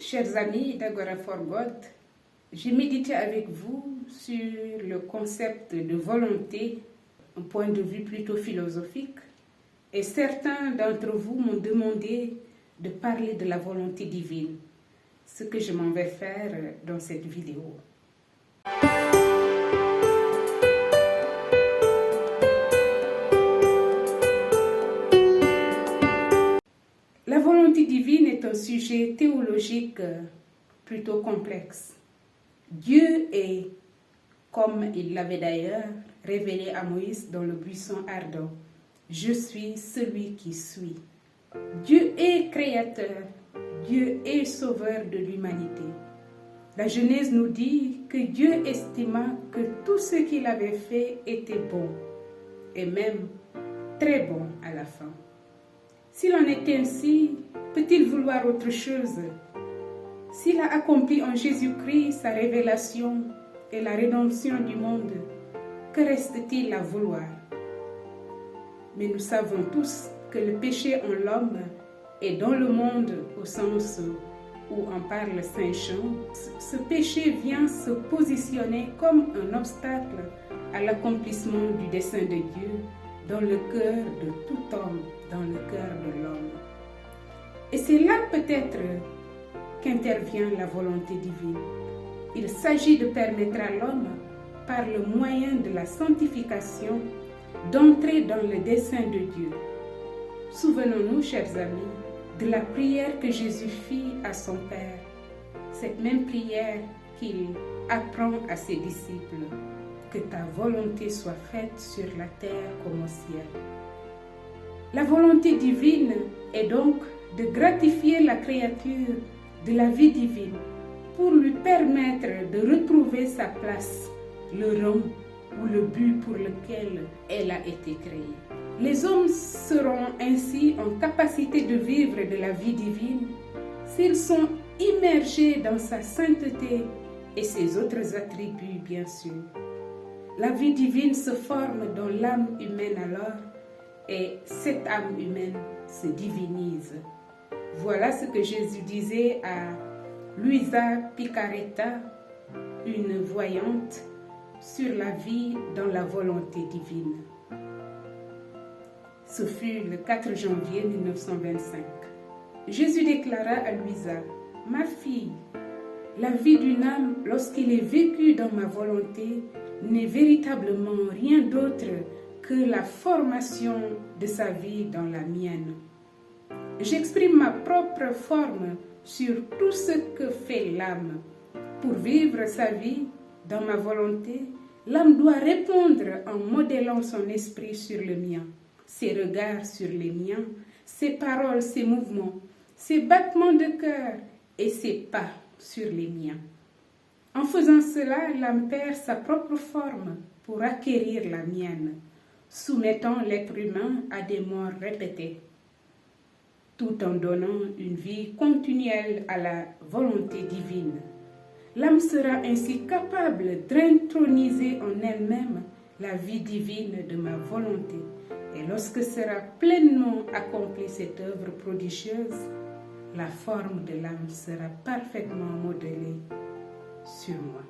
Chers amis d'Agora for God, j'ai médité avec vous sur le concept de volonté, un point de vue plutôt philosophique, et certains d'entre vous m'ont demandé de parler de la volonté divine, ce que je m'en vais faire dans cette vidéo. La volonté divine est un sujet théologique plutôt complexe. Dieu est, comme il l'avait d'ailleurs révélé à Moïse dans le buisson ardent, « Je suis celui qui suis ». Dieu est créateur, Dieu est sauveur de l'humanité. La Genèse nous dit que Dieu estima que tout ce qu'il avait fait était bon, et même très bon à la fin. S'il en est ainsi, peut-il vouloir autre chose? S'il a accompli en Jésus-Christ sa révélation et la rédemption du monde, que reste-t-il à vouloir? Mais nous savons tous que le péché en l'homme est dans le monde au sens où en parle Saint Jean. Ce péché vient se positionner comme un obstacle à l'accomplissement du dessein de Dieu dans le cœur de tout homme, dans le cœur de l'homme. Et c'est là peut-être qu'intervient la volonté divine. Il s'agit de permettre à l'homme, par le moyen de la sanctification, d'entrer dans le dessein de Dieu. Souvenons-nous, chers amis, de la prière que Jésus fit à son Père, cette même prière qu'il apprend à ses disciples. Que ta volonté soit faite sur la terre comme au ciel. La volonté divine est donc de gratifier la créature de la vie divine pour lui permettre de retrouver sa place, le rang ou le but pour lequel elle a été créée. Les hommes seront ainsi en capacité de vivre de la vie divine s'ils sont immergés dans sa sainteté et ses autres attributs, bien sûr. La vie divine se forme dans l'âme humaine alors, et cette âme humaine se divinise. Voilà ce que Jésus disait à Luisa Picaretta, une voyante, sur la vie dans la volonté divine. Ce fut le 4 janvier 1925. Jésus déclara à Luisa, « Ma fille, la vie d'une âme, lorsqu'il est vécu dans ma volonté, n'est véritablement rien d'autre que la formation de sa vie dans la mienne. J'exprime ma propre forme sur tout ce que fait l'âme. Pour vivre sa vie dans ma volonté, l'âme doit répondre en modélant son esprit sur le mien, ses regards sur les miens, ses paroles, ses mouvements, ses battements de cœur et ses pas sur les miens. En faisant cela, l'âme perd sa propre forme pour acquérir la mienne, soumettant l'être humain à des morts répétées, tout en donnant une vie continuelle à la volonté divine. L'âme sera ainsi capable d'introniser en elle-même la vie divine de ma volonté. Et lorsque sera pleinement accomplie cette œuvre prodigieuse, la forme de l'âme sera parfaitement modelée sur moi.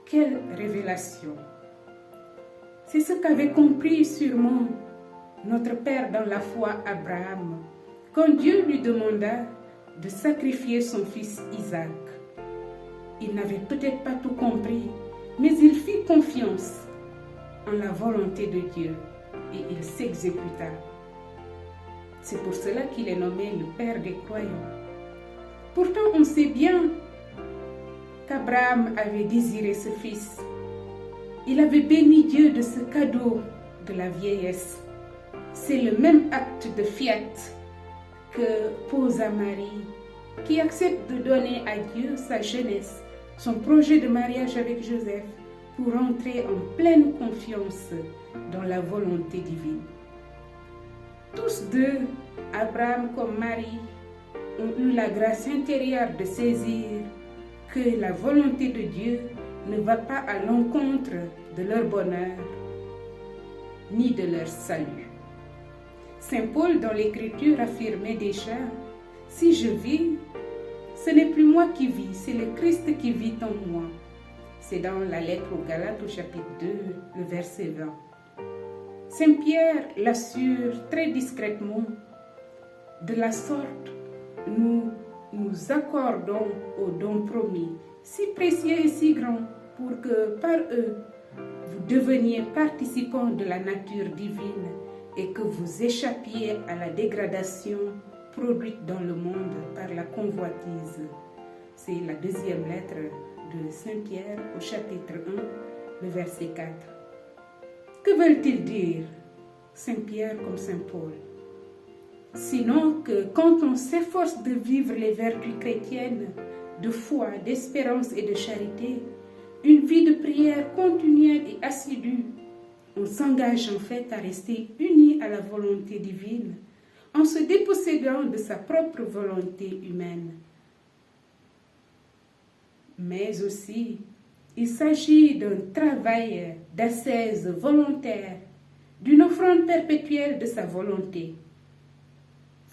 Quelle révélation! C'est ce qu'avait compris sûrement notre Père dans la foi Abraham, quand Dieu lui demanda de sacrifier son fils Isaac. Il n'avait peut-être pas tout compris, mais il fit confiance en la volonté de Dieu et il s'exécuta. C'est pour cela qu'il est nommé le Père des croyants. Pourtant, on sait bien qu'Abraham avait désiré ce fils. Il avait béni Dieu de ce cadeau de la vieillesse. C'est le même acte de fiat que posa Marie, qui accepte de donner à Dieu sa jeunesse, son projet de mariage avec Joseph, pour entrer en pleine confiance dans la volonté divine. Tous deux, Abraham comme Marie, ont eu la grâce intérieure de saisir que la volonté de Dieu ne va pas à l'encontre de leur bonheur ni de leur salut. Saint Paul dans l'Écriture affirmait déjà Si je vis, ce n'est plus moi qui vis, c'est le Christ qui vit en moi. C'est dans la lettre aux Galates au chapitre 2, le verset 20. Saint Pierre l'assure très discrètement. De la sorte, nous nous accordons aux dons promis, si précieux et si grands, pour que par eux, vous deveniez participants de la nature divine et que vous échappiez à la dégradation produite dans le monde par la convoitise. C'est la deuxième lettre de Saint Pierre au chapitre 1, le verset 4. Que veulent-ils dire, Saint Pierre comme Saint Paul? Sinon que quand on s'efforce de vivre les vertus chrétiennes, de foi, d'espérance et de charité, une vie de prière continuelle et assidue, on s'engage en fait à rester unis à la volonté divine, en se dépossédant de sa propre volonté humaine. Mais aussi, il s'agit d'un travail d'ascèse volontaire, d'une offrande perpétuelle de sa volonté.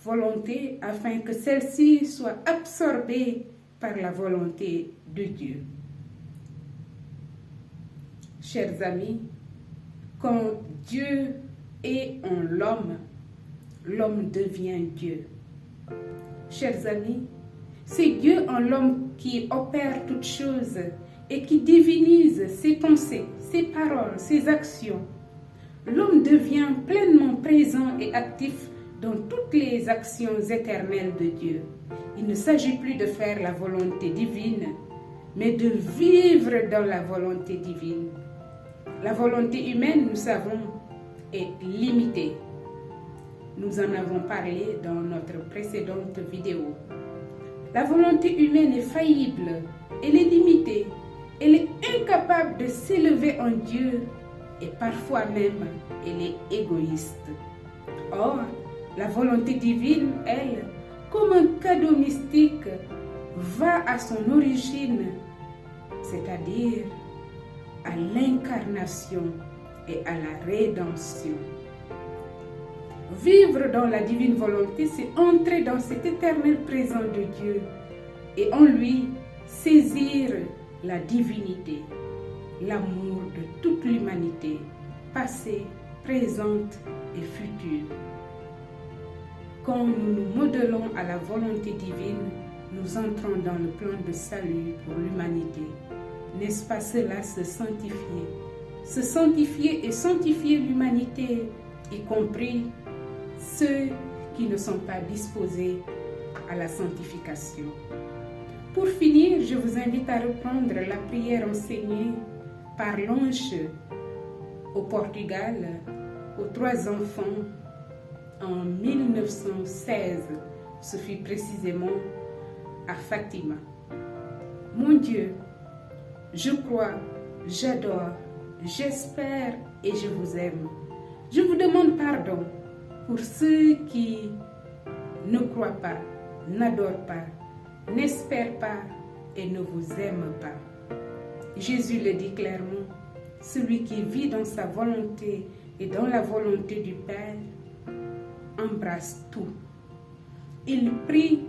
Volonté afin que celle-ci soit absorbée par la volonté de Dieu. Chers amis, quand Dieu est en l'homme, l'homme devient Dieu. Chers amis, c'est Dieu en l'homme qui opère toutes choses et qui divinise ses pensées, ses paroles, ses actions. L'homme devient pleinement présent et actif dans toutes les actions éternelles de Dieu. Il ne s'agit plus de faire la volonté divine, mais de vivre dans la volonté divine. La volonté humaine, nous savons, est limitée. Nous en avons parlé dans notre précédente vidéo. La volonté humaine est faillible, elle est limitée, elle est incapable de s'élever en Dieu et parfois même elle est égoïste. Or, la volonté divine, elle, comme un cadeau mystique, va à son origine, c'est-à-dire à l'incarnation et à la rédemption. Vivre dans la divine volonté, c'est entrer dans cet éternel présent de Dieu et en lui saisir la divinité, l'amour de toute l'humanité, passée, présente et future. Quand nous nous modelons à la volonté divine, nous entrons dans le plan de salut pour l'humanité. N'est-ce pas cela, se sanctifier? Se sanctifier et sanctifier l'humanité, y compris ceux qui ne sont pas disposés à la sanctification. Pour finir, je vous invite à reprendre la prière enseignée par l'ange au Portugal aux 3 enfants en 1916. Ce fut précisément à Fatima. Mon Dieu, je crois, j'adore, j'espère et je vous aime. Je vous demande pardon pour ceux qui ne croient pas, n'adorent pas, n'espèrent pas et ne vous aiment pas. Jésus le dit clairement, celui qui vit dans sa volonté et dans la volonté du Père embrasse tout. Il prie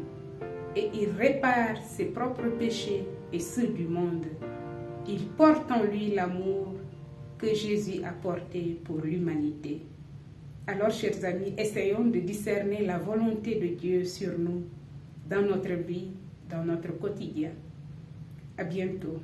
et il répare ses propres péchés et ceux du monde. Il porte en lui l'amour que Jésus a porté pour l'humanité. Alors, chers amis, essayons de discerner la volonté de Dieu sur nous, dans notre vie, dans notre quotidien. À bientôt.